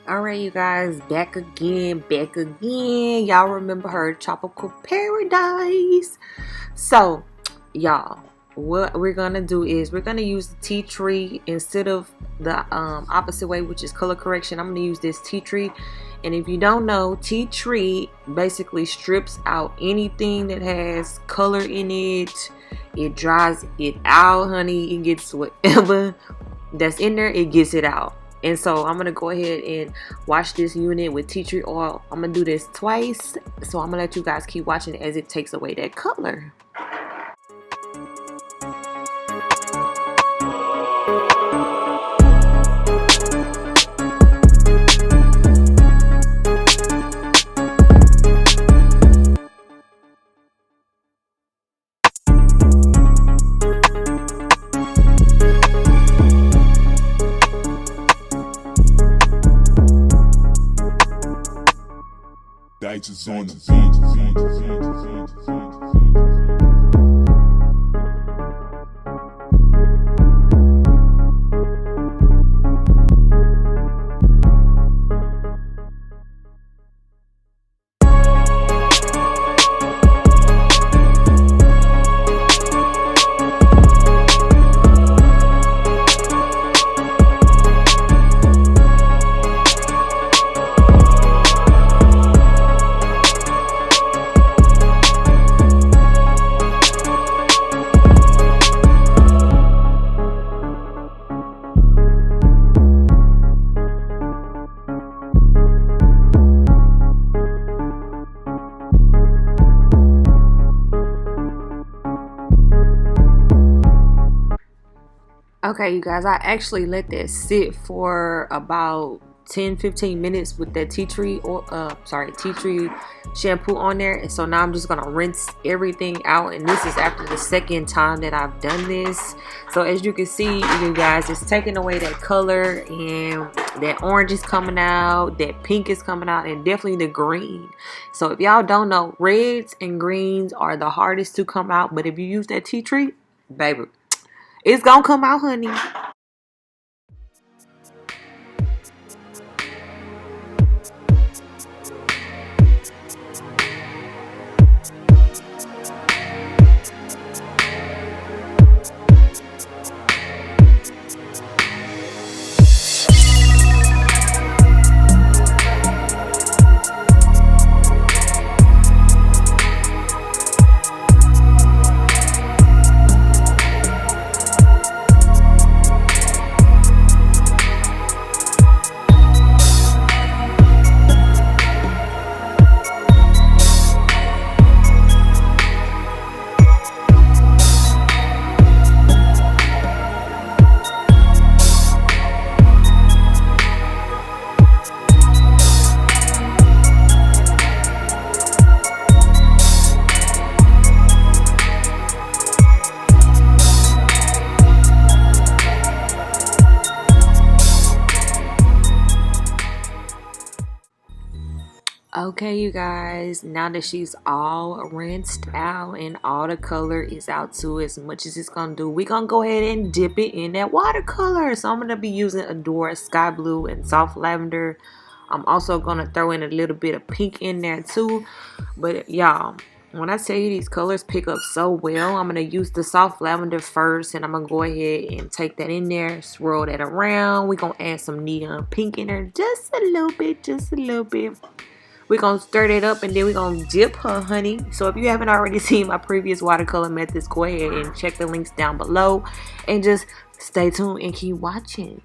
Alright, you guys, back again. Y'all remember her Tropical Paradise. So, y'all, what we're gonna do is we're gonna use the tea tree instead of the opposite way, which is color correction. I'm gonna use this tea tree. And if you don't know, tea tree basically strips out anything that has color in it. It dries it out, honey. It gets whatever that's in there, it gets it out. And so I'm gonna go ahead and wash this unit with tea tree oil. I'm gonna do this twice, so I'm gonna let you guys keep watching as it takes away that color. Dice on the Okay, you guys, I actually let that sit for about 10-15 minutes with that tea tree tea tree shampoo on there. And so now I'm just gonna rinse everything out, and this is after the second time that I've done this. So as you can see, you guys, it's taking away that color, and that orange is coming out, that pink is coming out, and definitely the green. So if y'all don't know, reds and greens are the hardest to come out, but if you use that tea tree, baby, it's gonna come out, honey. Okay, you guys, now that she's all rinsed out and all the color is out to as much as it's gonna do, we're gonna go ahead and dip it in that watercolor. So I'm gonna be using Adore Sky Blue and Soft Lavender. I'm also gonna throw in a little bit of pink in there too. But y'all, when I tell you these colors pick up so well, I'm gonna use the Soft Lavender first, and I'm gonna go ahead and take that in there, swirl that around. We're gonna add some neon pink in there, just a little bit. We're going to stir it up, and then we're going to dip her, honey. So if you haven't already seen my previous watercolor methods, go ahead and check the links down below. And just stay tuned and keep watching.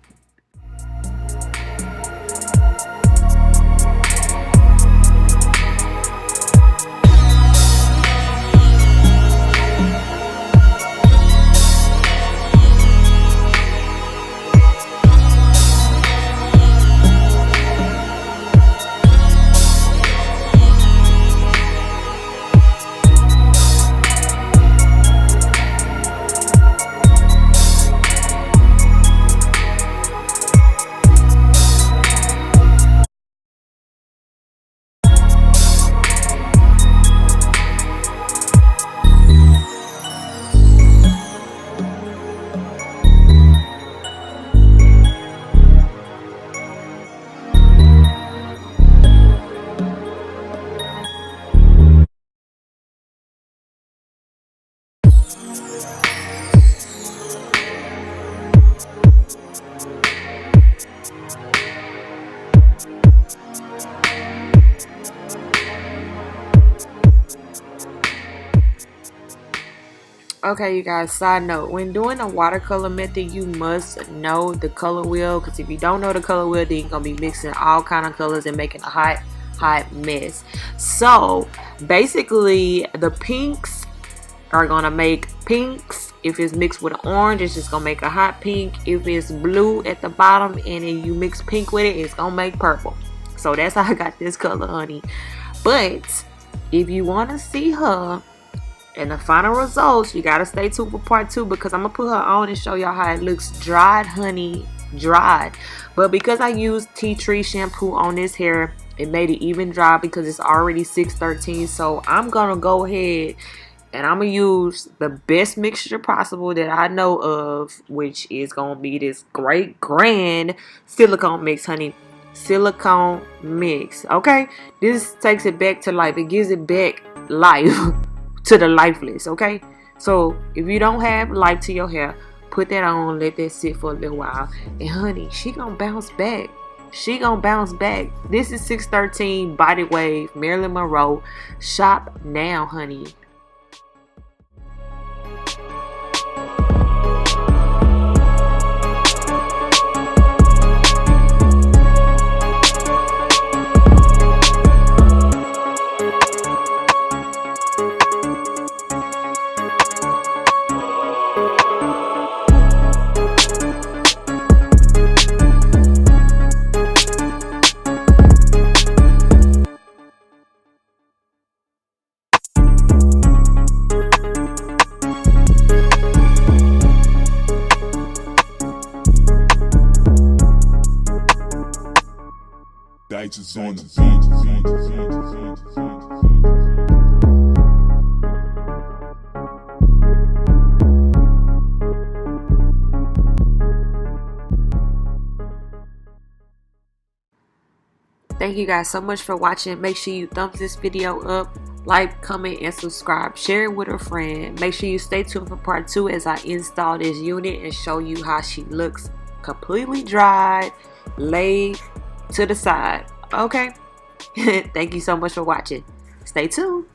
Okay, you guys, side note, when doing a watercolor method, you must know the color wheel, because if you don't know the color wheel, then you're gonna be mixing all kind of colors and making a hot mess. So basically the pinks are gonna make pinks. If it's mixed with an orange, it's just gonna make a hot pink. If it's blue at the bottom and then you mix pink with it, it's gonna make purple. So that's how I got this color, honey. But if you want to see her and the final results, you gotta stay tuned for part 2, because I'm gonna put her on and show y'all how it looks dried, honey, dried. But because I used tea tree shampoo on this hair, it made it even dry because it's already 613. So I'm gonna go ahead and I'm gonna use the best mixture possible that I know of, which is gonna be this great grand silicone mix, honey. Silicone mix. Okay, this takes it back to life. It gives it back life to the lifeless. Okay, so if you don't have life to your hair, put that on, let that sit for a little while, and honey, she gonna bounce back. She gonna bounce back. This is 613 Body Wave, Marilyn Monroe. Shop now, honey. Dice on the beat. Thank you guys so much for watching. Make sure you thumbs this video up, like, comment, and subscribe. Share it with a friend. Make sure you stay tuned for part 2 as I install this unit and show you how she looks completely dried, laid to the side. Okay? Thank you so much for watching. Stay tuned.